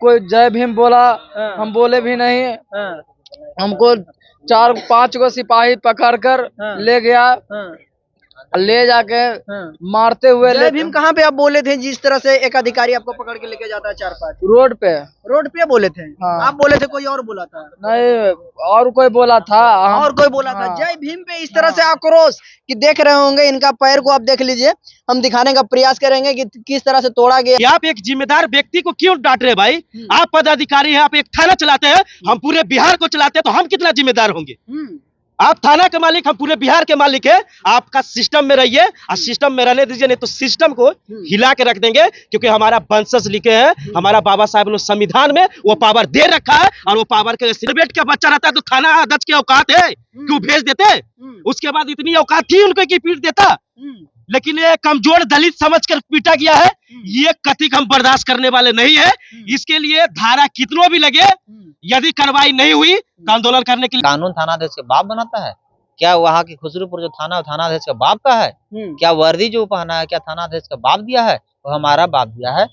कोई जय भीम बोला, हम बोले भी नहीं। हमको 4-5 को सिपाही पकड़ कर ले गया, ले जाके मारते हुए। जय भीम कहाँ पे आप बोले थे जिस तरह से एक अधिकारी आपको पकड़ के लेके जाता है 4-5? रोड पे बोले थे? हाँ। आप बोले थे कोई और बोला था? नहीं, और कोई बोला था। और कोई बोला था। जय भीम पे इस तरह से आक्रोश कि देख रहे होंगे, इनका पैर को आप देख लीजिए, हम दिखाने का प्रयास करेंगे कि किस तरह से तोड़ा गया। आप एक जिम्मेदार व्यक्ति को क्यों डांट रहे भाई? आप पदाधिकारी हैं, आप एक थाना चलाते हैं, हम पूरे बिहार को चलाते हैं, तो हम कितना जिम्मेदार होंगे? आप थाना के मालिक, हम पूरे बिहार के मालिक है। आपका सिस्टम में रहिए और सिस्टम में रहने दीजिए, नहीं तो सिस्टम को हिला के रख देंगे। क्योंकि हमारा वंशज लिखे हैं, हमारा बाबा साहब ने संविधान में वो पावर दे रखा है, और वो पावर के सिलबेट का बच्चा रहता है तो थाना अध्यक्ष की औकात है, क्यों भेज देते? उसके बाद इतनी औकात थी उनको कि पीट देता, लेकिन ये कमजोर दलित समझकर पीटा गया है। ये कथिक हम बर्दाश्त करने वाले नहीं है। इसके लिए धारा कितनों भी लगे, यदि कार्रवाई नहीं हुई तो आंदोलन करने के लिए। कानून थानाध्यक्ष के बाप बनाता है क्या? वहाँ की खुसरूपुर जो थाना थानाध्यक्ष का बाप का है क्या? वर्दी जो पहना है क्या थानाध्यक्ष का बाप दिया है? वो हमारा बाप दिया है।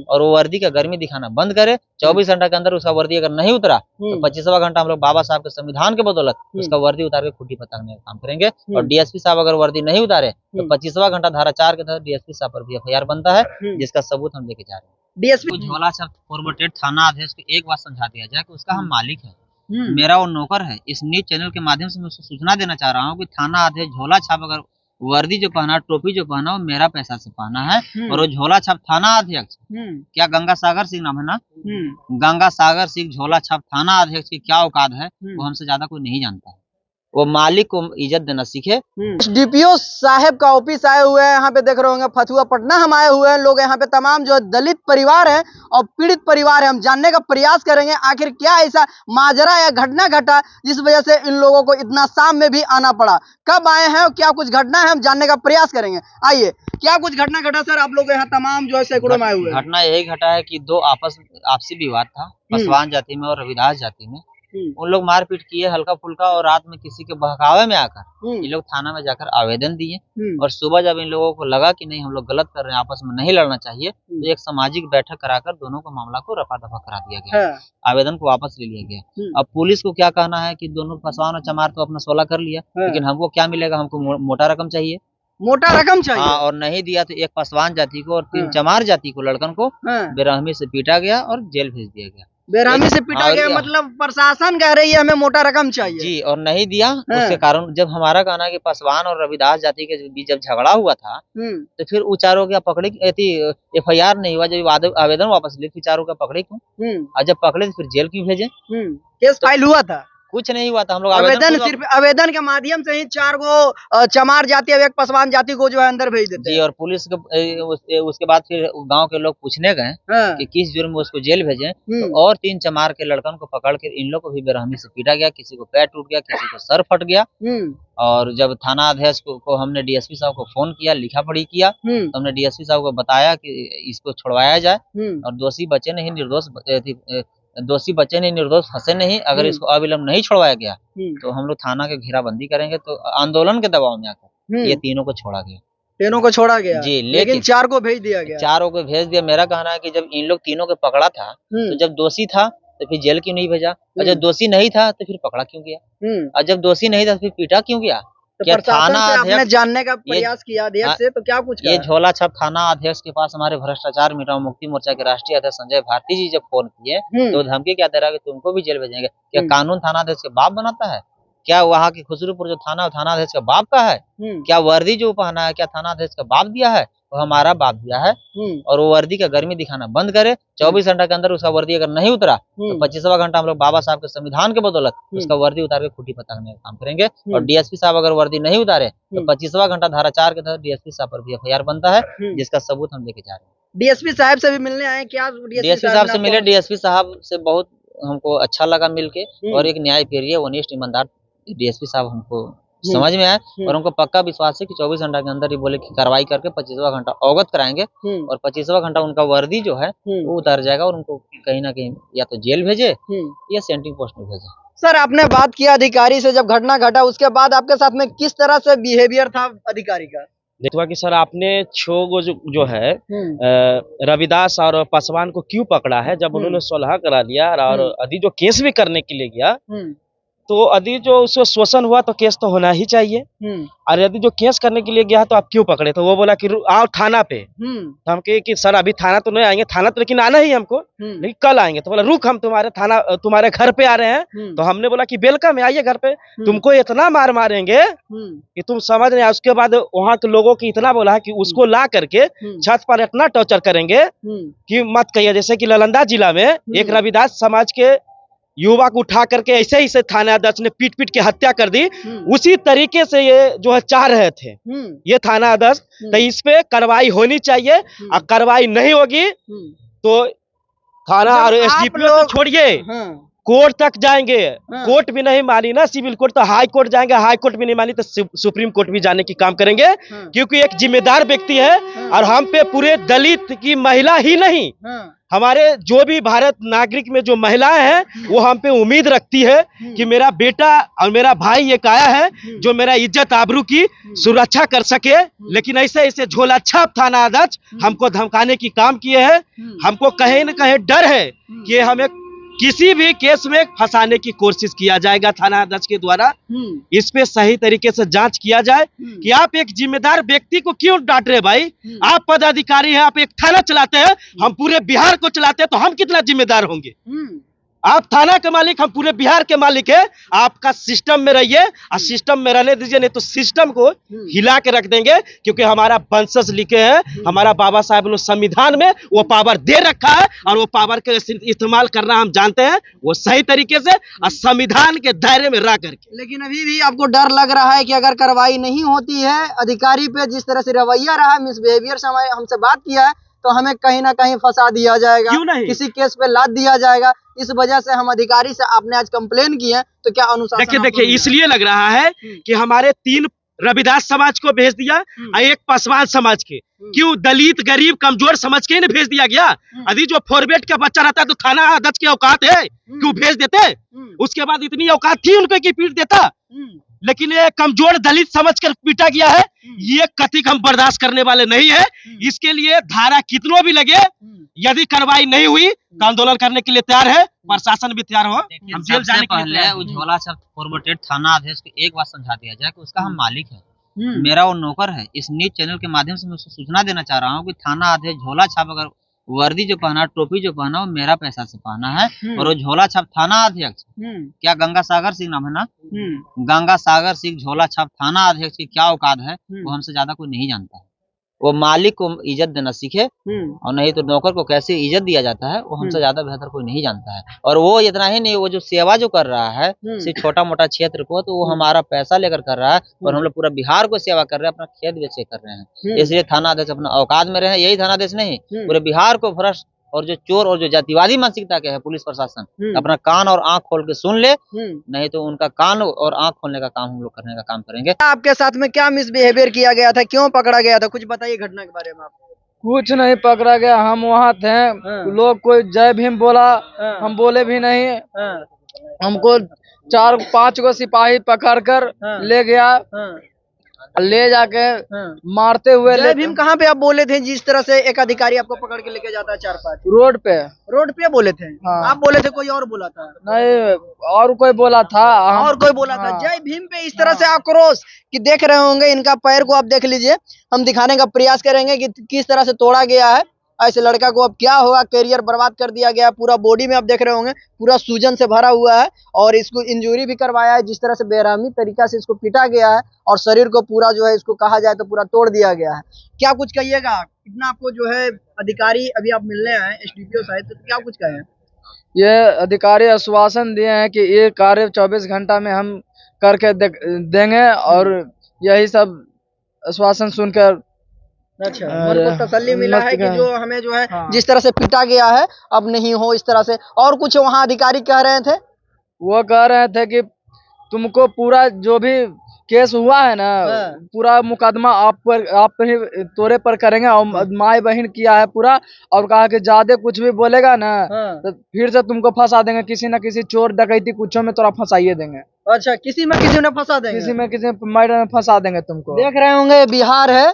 और वो वर्दी का गर्मी दिखाना बंद करे। 24 घंटा के अंदर उसका वर्दी अगर नहीं उतरा तो 25वां घंटा हम लोग बाबा साहब के संविधान के बदौलत उसका वर्दी उतार के खूंटी पर टांगने का काम करेंगे। और डीएसपी साहब अगर वर्दी नहीं उतारे तो 25वां घंटा धारा 4 के तहत डीएसपी साहब पर भी FIR बनता है, जिसका सबूत हम लेके जा रहे हैं। डीएसपी झोला छाप फॉर्मेटेड थाना अध्यक्ष को एक बात समझा दिया जाए कि उसका हम मालिक है, मेरा वो नौकर है। इस न्यूज चैनल के माध्यम से मैं उसको सूचना देना चाह रहा हूँ कि थाना अध्यक्ष झोला छाप अगर वर्दी जो पहना, टोपी जो पहना, वो मेरा पैसा से पहना है। और वो झोला छाप थाना अध्यक्ष क्या गंगा सागर सिंह नाम है ना, गंगा सागर सिंह झोला छाप थाना अध्यक्ष की क्या औकात है वो हमसे ज्यादा कोई नहीं जानता है। वो मालिक को इज्जत देना सीखे। डीपीओ साहब का ऑफिस आए हुए हैं, यहाँ पे देख रहे होंगे फतुहा पटना हम आए हुए हैं। लोग यहाँ पे तमाम जो दलित परिवार है और पीड़ित परिवार है, हम जानने का प्रयास करेंगे आखिर क्या ऐसा माजरा या घटना घटा जिस वजह से इन लोगों को इतना शाम में भी आना पड़ा। कब आए हैं और क्या कुछ घटना है, हम जानने का प्रयास करेंगे। आइए, क्या कुछ घटना घटा सर? आप लोग यहाँ तमाम जो है सैकड़ों में आए हुए हैं। घटना यही घटा है कि दो आपसी विवाद था, पासवान जाति में और रविदास जाति में। उन लोग मारपीट किए हल्का फुल्का, और रात में किसी के बहकावे में आकर ये लोग थाना में जाकर आवेदन दिए। और सुबह जब इन लोगों को लगा कि नहीं हम लोग गलत कर रहे हैं, आपस में नहीं लड़ना चाहिए, तो एक सामाजिक बैठक कराकर दोनों को मामला को रफा दफा करा दिया गया। आवेदन को वापस ले लिया गया। अब पुलिस को क्या कहना है कि दोनों पासवान और चमार तो अपना 16 कर लिया, लेकिन हमको क्या मिलेगा? हमको मोटा रकम चाहिए। मोटा रकम चाहिए। हाँ, और नहीं दिया तो एक पासवान जाति को और 3 चमार जाति को लड़कन को बेरहमी से पीटा गया और जेल भेज दिया गया। बेरहमी से पीटा गया मतलब प्रशासन कह रही है हमें मोटा रकम चाहिए जी, और नहीं दिया। उसके कारण जब हमारा कहना है कि पासवान और रविदास जाति के बीच जब झगड़ा हुआ था तो फिर उचारों क्या पकड़े, FIR नहीं हुआ। जब आवेदन वापस लिए विचारों का पकड़े क्यों, और जब पकड़े तो फिर जेल क्यों भेजे? केस फाइल हुआ था? कुछ नहीं हुआ था। हम लोग आवेदन सिर्फ आवेदन के माध्यम से ही 4 को चमार जाति और एक पासवान जाति को जो है अंदर भेज देते जी। और पुलिस के उसके बाद फिर गांव के लोग पूछने गए कि किस जुर्म में उसको जेल भेजे, तो और 3 चमार के लड़कन को पकड़ के इन लोग को भी बेरहमी से पीटा गया। किसी को पैर टूट गया, किसी को सर फट गया। और जब थाना अध्यक्ष को हमने DSP साहब को फोन किया, लिखा पढ़ी किया, तो हमने DSP साहब को बताया कि इसको छुड़वाया जाए और दोषी बचे नहीं, निर्दोष फंसे नहीं। अगर इसको अविलंब नहीं छुड़वाया गया तो हम लोग थाना के घेराबंदी करेंगे। तो आंदोलन के दबाव में आकर ये तीनों को छोड़ा गया। तीनों को छोड़ा गया जी, लेकिन 4 को भेज दिया गया। 4 को भेज दिया। मेरा कहना है कि जब इन लोग तीनों को पकड़ा था तो जब दोषी था तो फिर जेल क्यों नहीं भेजा, और जब दोषी नहीं था तो फिर पकड़ा क्यों गया, और जब दोषी नहीं था तो फिर पीटा क्यों गया? क्या थाना आपने जानने का प्रयास किया अध्यक्ष से, तो क्या कुछ ये झोला छाप थाना अध्यक्ष के पास हमारे भ्रष्टाचार मिटाओ मुक्ति मोर्चा के राष्ट्रीय अध्यक्ष संजय भारती जी जब फोन किए तो धमकी क्या दे रहा है कि तुमको भी जेल भेजेंगे। क्या कानून थाना अध्यक्ष के बाप बनाता है क्या? वहाँ की खुसरूपुर जो थाना अध्यक्ष का बाप का है क्या? वर्दी जो पहना है क्या थाना अध्यक्ष का बाप दिया है? वो हमारा बाप दिया है। और वो वर्दी का गर्मी दिखाना बंद करे। 24 घंटा के अंदर उसका वर्दी अगर नहीं उतरा तो 25वां घंटा हम लोग बाबा साहब के संविधान के बदौलत उसका वर्दी उतार के खूंटी पर टांगने का काम करेंगे। और DSP साहब अगर वर्दी नहीं उतारे तो 25वां घंटा धारा 4 के तहत DSP साहब पर भी FIR बनता है, जिसका सबूत हम लेके जा रहे हैं। DSP साहब से भी मिलने आए क्या? DSP साहब से मिले। DSP साहब से बहुत हमको अच्छा लगा मिलके, और एक न्याय प्रिय वनिष्ठ ईमानदार DSP साहब हमको समझ में आए। और हमको पक्का विश्वास है कि 24 घंटा के अंदर ही बोले कि कार्रवाई करके 25वां घंटा अवगत कराएंगे, और 25वां घंटा उनका वर्दी जो है वो उतार जाएगा और उनको कहीं ना कहीं या तो जेल भेजे या सेंट्रिंग पोस्ट में भेजे। सर, आपने बात किया अधिकारी से, जब घटना घटा उसके बाद आपके साथ में किस तरह से बिहेवियर था अधिकारी का? देखा कि सर आपने जो है रविदास और पासवान को क्यों पकड़ा है, जब उन्होंने सुलह करा लिया और अभी जो केस भी करने के लिए गया तो यदि जो उसको शोषण हुआ तो केस तो होना ही चाहिए, और यदि जो केस करने के लिए गया तो आप क्यों पकड़े? तो वो बोला कि आओ थाना पे। तो हम कहे कि सर अभी थाना तो नहीं आएंगे, थाना तो लेकिन आना ही हमको, लेकिन कल आएंगे। तो बोला रुक, हम तुम्हारे घर पे आ रहे हैं। तो हमने बोला कि वेलकम है, आइए घर पे, तुमको इतना मार मारेंगे कि तुम समझ नहीं। उसके बाद वहाँ के लोगों की इतना बोला कि उसको ला करके छत पर इतना टॉर्चर करेंगे कि मत कहिए। जैसे कि नालंदा जिला में एक रविदास समाज के युवा को उठा करके ऐसे ही से थाना अध्यक्ष ने पीट पीट के हत्या कर दी। उसी तरीके से ये जो है चाह रहे थे ये थाना अध्यक्ष। तो इस पे कार्रवाई होनी चाहिए, और कार्रवाई नहीं होगी तो थाना और एसडीपीओ तो छोड़िए, कोर्ट तक जाएंगे। कोर्ट भी नहीं मानी ना, सिविल कोर्ट तो हाई कोर्ट जाएंगे, हाई कोर्ट भी नहीं मानी तो सुप्रीम कोर्ट भी जाने की काम करेंगे। क्योंकि एक जिम्मेदार व्यक्ति है, और हम पे पूरे दलित की महिला ही नहीं, हमारे जो भी भारत नागरिक में जो महिलाएं हैं वो हम पे उम्मीद रखती है कि मेरा बेटा और मेरा भाई एक आया है जो मेरा इज्जत आबरू की सुरक्षा कर सके। लेकिन ऐसे ऐसे झोला छाप थाना अध्यक्ष हमको धमकाने की काम किए हैं। हमको कहीं न कहीं डर है कि हमें किसी भी केस में फंसाने की कोशिश किया जाएगा थाना अध्यक्ष के द्वारा। इस पे सही तरीके से जांच किया जाए कि आप एक जिम्मेदार व्यक्ति को क्यों डांट रहे भाई? आप पदाधिकारी हैं, आप एक थाना चलाते हैं, हम पूरे बिहार को चलाते हैं, तो हम कितना जिम्मेदार होंगे? आप थाना के मालिक, हम पूरे बिहार के मालिक है। आपका सिस्टम में रहिए, और सिस्टम में रहने दीजिए, नहीं तो सिस्टम को हिला के रख देंगे। क्योंकि हमारा वंशज लिखे हैं, हमारा बाबा साहब ने संविधान में वो पावर दे रखा है, और वो पावर का इस्तेमाल करना हम जानते हैं, वो सही तरीके से और संविधान के दायरे में रह करके। लेकिन अभी भी आपको डर लग रहा है कि अगर कार्रवाई नहीं होती है अधिकारी पे, जिस तरह से रवैया रहा, मिसबिहेवियर से हमसे बात किया है, तो हमें कहीं ना कहीं फंसा दिया जाएगा, किसी केस पे लाद दिया जाएगा। इस वजह से हम अधिकारी से आपने आज कंप्लेन की है, तो क्या अनुशासन? देखिए इसलिए लग रहा है कि हमारे 3 रविदास समाज को भेज दिया और एक पासवान समाज के, क्यों दलित गरीब कमजोर समझ के भेज दिया गया? यदि जो फॉरवर्ड का बच्चा रहता तो थाना अध्यक्ष की औकात है, क्यों भेज देते? उसके बाद इतनी औकात थी उनको कि पीट देता, लेकिन ये कमजोर दलित समझकर पीटा गया है। ये कथित हम बर्दाश्त करने वाले नहीं है। इसके लिए धारा कितनों भी लगे, यदि कार्रवाई नहीं हुई तो आंदोलन करने के लिए तैयार है, प्रशासन भी तैयार हो। हम जेल जाने के लिए उज्ज्वला शब्द फॉरवर्डेड थाना अध्यक्ष को एक बात समझा दिया जाए कि उसका हम मालिक है, मेरा वो नौकर है। इस न्यूज चैनल के माध्यम से मैं उसको सूचना देना चाह रहा हूँ कि थाना अध्यक्ष झोला छाप, अगर वर्दी जो पहना, टोपी जो पहना, वो मेरा पैसा से पहना है। और वो झोला छाप थाना अध्यक्ष, क्या गंगा सागर सिंह नाम है ना, गंगा सागर सिंह झोला छाप थाना अध्यक्ष की क्या औकात है, वो हमसे ज्यादा कोई नहीं जानता है। वो मालिक को इज्जत देना सीखे, और नहीं तो नौकर को कैसे इज्जत दिया जाता है वो हमसे ज्यादा बेहतर कोई नहीं जानता है। और वो इतना ही नहीं, वो जो सेवा जो कर रहा है सिर्फ छोटा मोटा क्षेत्र को, तो वो हमारा पैसा लेकर कर रहा है, और हम लोग पूरा बिहार को सेवा कर रहे हैं, अपना खेत बेच के कर रहे हैं। इसलिए थाना अध्यक्ष अपना औकात में रहे। यही थाना अध्यक्ष नहीं, पूरे बिहार को भ्रष्ट और जो चोर और जो जातिवादी मानसिकता के है पुलिस प्रशासन, अपना कान और आंख खोल के सुन ले, नहीं तो उनका कान और आंख खोलने का काम हम लोग करने का काम करेंगे। आपके साथ में क्या मिसबिहेवियर किया गया था, क्यों पकड़ा गया था, कुछ बताइए घटना के बारे में। आप कुछ नहीं पकड़ा गया, हम वहाँ थे, लोग कोई जय भीम बोला, हम बोले भी नहीं। हमको 4-5 को सिपाही पकड़ कर ले गया, ले जाके मारते हुए। जय भीम कहाँ पे आप बोले थे? जिस तरह से एक अधिकारी आपको पकड़ के लेके जाता है 4-5 रोड पे बोले थे? हाँ। आप बोले थे, कोई और बोला था? नहीं, और कोई बोला था, और कोई बोला था। जय भीम पे इस तरह से आक्रोश कि देख रहे होंगे, इनका पैर को आप देख लीजिए, हम दिखाने का प्रयास करेंगे कि किस तरह से तोड़ा गया है। ऐसे लड़का को अब क्या होगा, करियर बर्बाद कर दिया गया। पूरा बॉडी में आप देख रहे होंगे पूरा सूजन से भरा हुआ है, और इसको इंजरी भी करवाया है। जिस तरह से बेरहमी तरीका से इसको पीटा गया है, और शरीर को पूरा जो है, इसको कहा जाए तो पूरा तोड़ दिया गया है। क्या कुछ कहिएगा? इतना आपको जो है अधिकारी अभी आप मिलने आए एसडीपीओ साहब, तो क्या कुछ कहें? ये अधिकारी आश्वासन दिए हैं कि ये कार्य 24 घंटा में हम करके देंगे, और यही सब आश्वासन सुनकर अच्छा, मन को तसल्ली मिला है कि जो हमें जो है जिस तरह से पीटा गया है अब नहीं हो इस तरह से। और कुछ वहाँ अधिकारी कह रहे थे? वो कह रहे थे कि तुमको पूरा जो भी केस हुआ है ना, पूरा मुकदमा आप ही तोरे पर करेंगे, और माई बहन किया है पूरा। और कहा कि ज्यादा कुछ भी बोलेगा ना तो फिर से तुमको फंसा देंगे, किसी न किसी चोर डकैती कुछों में तोरा फंसाइए देंगे। अच्छा, किसी में किसी ने फंसा देंगे, किसी में किसी मैटर में फंसा देंगे तुमको। देख रहे होंगे बिहार है,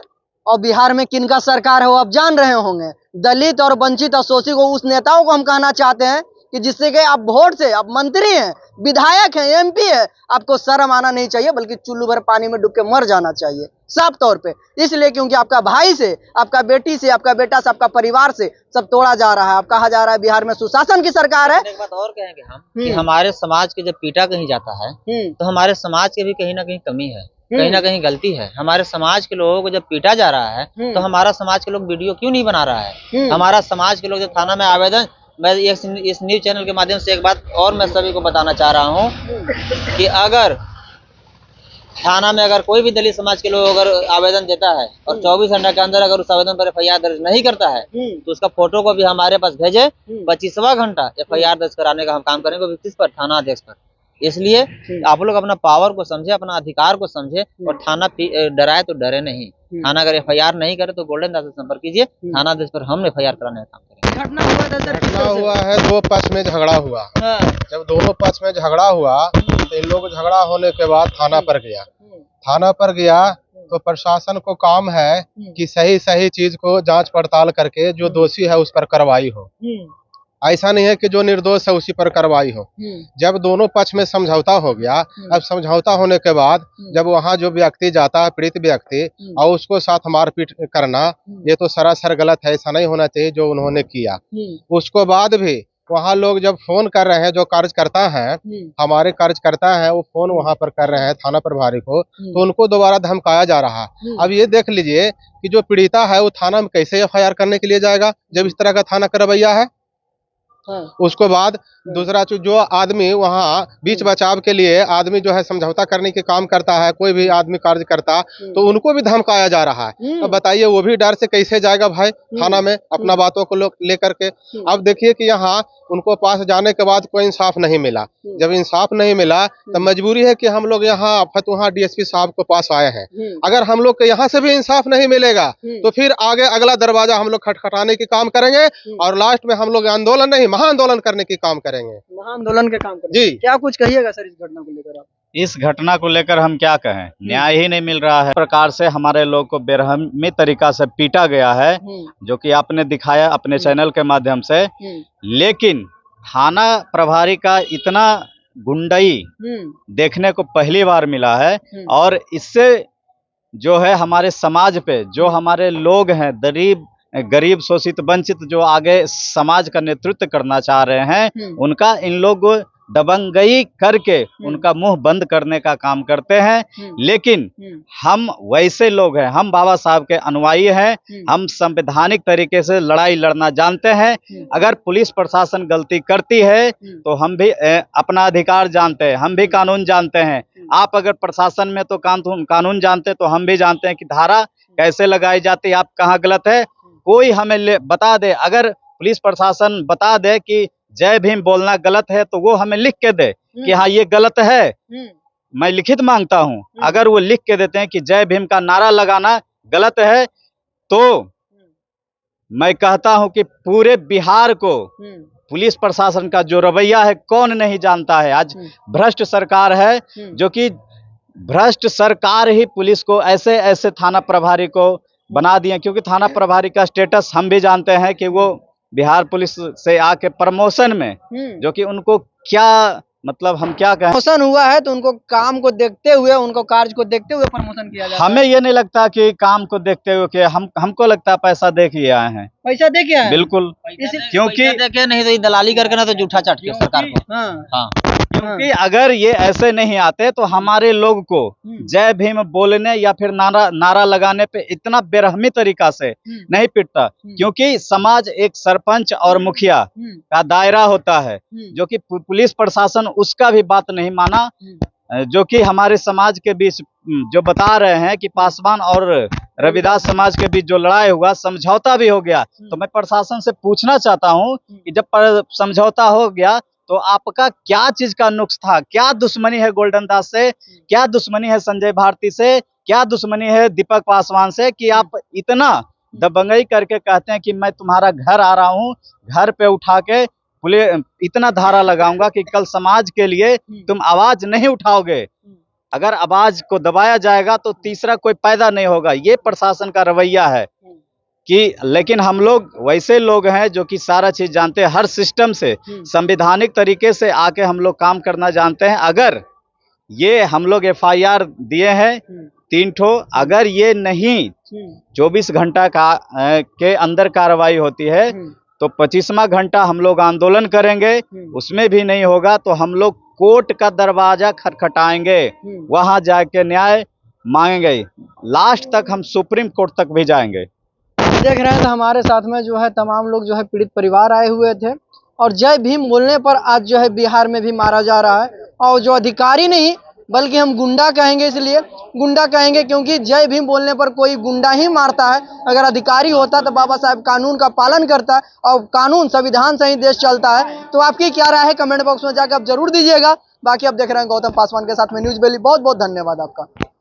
और बिहार में किनका सरकार है वो आप जान रहे होंगे। दलित और वंचित और शोषित को उस नेताओं को हम कहना चाहते हैं कि जिससे कि आप वोट से, आप मंत्री हैं, विधायक हैं, एमपी है, आपको शर्म आना नहीं चाहिए, बल्कि चुल्लू भर पानी में डूब के मर जाना चाहिए साफ तौर पे। इसलिए क्योंकि आपका भाई से, आपका बेटी से, आपका बेटा से, आपका परिवार से सब तोड़ा जा रहा है। अब कहा जा रहा है बिहार में सुशासन की सरकार है। एक बात और कहेंगे हम कि हमारे समाज के जब पीटा कहीं जाता है तो हमारे समाज के भी कहीं ना कहीं कमी है, कहीं ना कहीं गलती है। हमारे समाज के लोगों को जब पीटा जा रहा है तो हमारा समाज के लोग वीडियो क्यों नहीं बना रहा है? हमारा समाज के लोग जब थाना में आवेदन, मैं इस न्यूज चैनल के माध्यम से एक बात और मैं सभी को बताना चाह रहा हूँ कि अगर थाना में अगर कोई भी दलित समाज के लोग अगर आवेदन देता है और 24 घंटे के अंदर अगर उस आवेदन पर FIR दर्ज नहीं करता है तो उसका फोटो को भी हमारे पास भेजे, 25वां घंटा FIR दर्ज कराने का हम काम करेंगे, वो किस पर? थाना अध्यक्ष पर। इसलिए आप लोग अपना पावर को समझे, अपना अधिकार को समझे और थाना डराए तो डरे नहीं। थाना अगर FIR नहीं करे तो गोल्डन दास से संपर्क कीजिए, थाना अध्यक्ष पर हम FIR कराने का काम करेंगे। घटना हुआ है, दो पक्ष में झगड़ा हुआ। जब दोनों पक्ष में झगड़ा हुआ तो इन लोग झगड़ा होने के बाद थाना पर गया। थाना पर गया तो प्रशासन को काम है कि सही सही चीज को जांच पड़ताल करके जो दोषी है उस पर कार्रवाई हो। ऐसा नहीं है कि जो निर्दोष है उसी पर कार्रवाई हो। जब दोनों पक्ष में समझौता हो गया, अब समझौता होने के बाद जब वहाँ जो व्यक्ति जाता है, पीड़ित व्यक्ति, और उसको साथ मारपीट करना, ये तो सरासर गलत है। ऐसा नहीं होना चाहिए जो उन्होंने किया। उसको बाद भी वहाँ लोग जब फोन कर रहे हैं, जो कार्यकर्ता हैं, हमारे कार्यकर्ता हैं, वो फोन वहाँ पर कर रहे हैं थाना प्रभारी को, तो उनको दोबारा धमकाया जा रहा है। अब ये देख लीजिए कि जो पीड़िता है वो थाना में कैसे FIR करने के लिए जाएगा जब इस तरह का थाना का रवैया है। उसको बाद दूसरा जो आदमी वहाँ बीच बचाव के लिए आदमी जो है समझौता करने के काम करता है, कोई भी आदमी कार्य करता, तो उनको भी धमकाया जा रहा है। अब बताइए वो भी डर से कैसे जाएगा भाई थाना में अपना बातों को लेकर के। अब देखिए कि यहाँ उनको पास जाने के बाद कोई इंसाफ नहीं मिला। जब इंसाफ नहीं मिला तो मजबूरी है कि हम लोग यहाँ फतुहा DSP साहब को पास आए हैं। अगर हम लोग के यहाँ से भी इंसाफ नहीं मिलेगा तो फिर आगे अगला दरवाजा हम लोग खटखटाने की काम करेंगे और लास्ट में हम लोग आंदोलन नहीं, महाआंदोलन करने की काम करेंगे। महाआंदोलन के काम करेंगे जी। क्या कुछ कहिएगा सर इस घटना को लेकर आप? इस घटना को लेकर हम क्या कहें, न्याय ही नहीं मिल रहा है। प्रकार से हमारे लोग को बेरहमी तरीका से पीटा गया है, जो कि आपने दिखाया अपने चैनल के माध्यम से। लेकिन थाना प्रभारी का इतना गुंडाई देखने को पहली बार मिला है। और इससे जो है हमारे समाज पे, जो हमारे लोग हैं, गरीब शोषित वंचित, जो आगे समाज का नेतृत्व करना चाह रहे हैं, उनका इन लोग दबंगई करके उनका मुंह बंद करने का काम करते हैं। लेकिन हम वैसे लोग हैं, हम बाबा साहब के अनुयायी हैं, हम संवैधानिक तरीके से लड़ाई लड़ना जानते हैं। अगर पुलिस प्रशासन गलती करती है तो हम भी अपना अधिकार जानते हैं, हम भी कानून जानते हैं। आप अगर प्रशासन में तो कानून जानते तो हम भी जानते हैं कि धारा कैसे लगाई जाती है, आप कहाँ गलत है। कोई हमें बता दे, अगर पुलिस प्रशासन बता दे कि जय भीम बोलना गलत है तो वो हमें लिख के दे कि हाँ ये गलत है, मैं लिखित मांगता हूँ। अगर वो लिख के देते हैं कि जय भीम का नारा लगाना गलत है तो मैं कहता हूँ कि पूरे बिहार को पुलिस प्रशासन का जो रवैया है कौन नहीं जानता है। आज भ्रष्ट सरकार है, जो कि भ्रष्ट सरकार ही पुलिस को ऐसे ऐसे थाना प्रभारी को बना दिए। क्योंकि थाना प्रभारी का स्टेटस हम भी जानते हैं कि वो बिहार पुलिस से आके प्रमोशन में, जो कि उनको क्या मतलब हम क्या कहें, प्रमोशन हुआ है तो उनको काम को देखते हुए, उनको कार्य को देखते हुए प्रमोशन किया जाता है। हमें ये नहीं लगता कि काम को देखते हुए कि हमको लगता है पैसा दे के आए हैं। पैसा दे के आए हैं? बिल्कुल, क्योंकि देखे नहीं तो दलाली करके ना तो जूठा चाट के सरकार को। हाँ। क्योंकि अगर ये ऐसे नहीं आते तो हमारे लोग को जय भीम बोलने या फिर नारा लगाने पे इतना बेरहमी तरीका से नहीं पिटता। क्योंकि समाज एक सरपंच और मुखिया का दायरा होता है, जो कि पुलिस प्रशासन उसका भी बात नहीं माना। जो कि हमारे समाज के बीच जो बता रहे हैं कि पासवान और रविदास समाज के बीच जो लड़ाई हुआ, समझौता भी हो गया। तो मैं प्रशासन से पूछना चाहता हूँ कि जब समझौता हो गया तो आपका क्या चीज का नुक्स था? क्या दुश्मनी है गोल्डन दास से? क्या दुश्मनी है संजय भारती से? क्या दुश्मनी है दीपक पासवान से कि आप इतना दबंगई करके कहते हैं कि मैं तुम्हारा घर आ रहा हूँ, घर पे उठा के पुलिस इतना धारा लगाऊंगा कि कल समाज के लिए तुम आवाज नहीं उठाओगे। अगर आवाज को दबाया जाएगा तो तीसरा कोई पैदा नहीं होगा। ये प्रशासन का रवैया है कि, लेकिन हम लोग वैसे लोग हैं जो कि सारा चीज जानते हैं, हर सिस्टम से संवैधानिक तरीके से आके हम लोग काम करना जानते हैं। अगर ये हम लोग FIR दिए हैं 3 ठो, अगर ये नहीं 24 घंटा के अंदर कार्रवाई होती है तो 25वां घंटा हम लोग आंदोलन करेंगे। उसमें भी नहीं होगा तो हम लोग कोर्ट का दरवाजा खटखटाएंगे, वहां जाके न्याय मांगेंगे, लास्ट तक हम सुप्रीम कोर्ट तक भी जाएंगे। देख रहे हैं तो हमारे साथ में जो है तमाम लोग जो है पीड़ित परिवार आए हुए थे, और जय भीम बोलने पर आज जो है बिहार में भी मारा जा रहा है। और जो अधिकारी नहीं बल्कि हम गुंडा कहेंगे, इसलिए गुंडा कहेंगे क्योंकि जय भीम बोलने पर कोई गुंडा ही मारता है। अगर अधिकारी होता तो बाबा साहब कानून का पालन करता है, और कानून संविधान से ही देश चलता है। तो आपकी क्या राय है कमेंट बॉक्स में जाकर आप जरूर दीजिएगा। बाकी आप देख रहे हैं गौतम पासवान के साथ में न्यूज बेली। बहुत बहुत धन्यवाद आपका।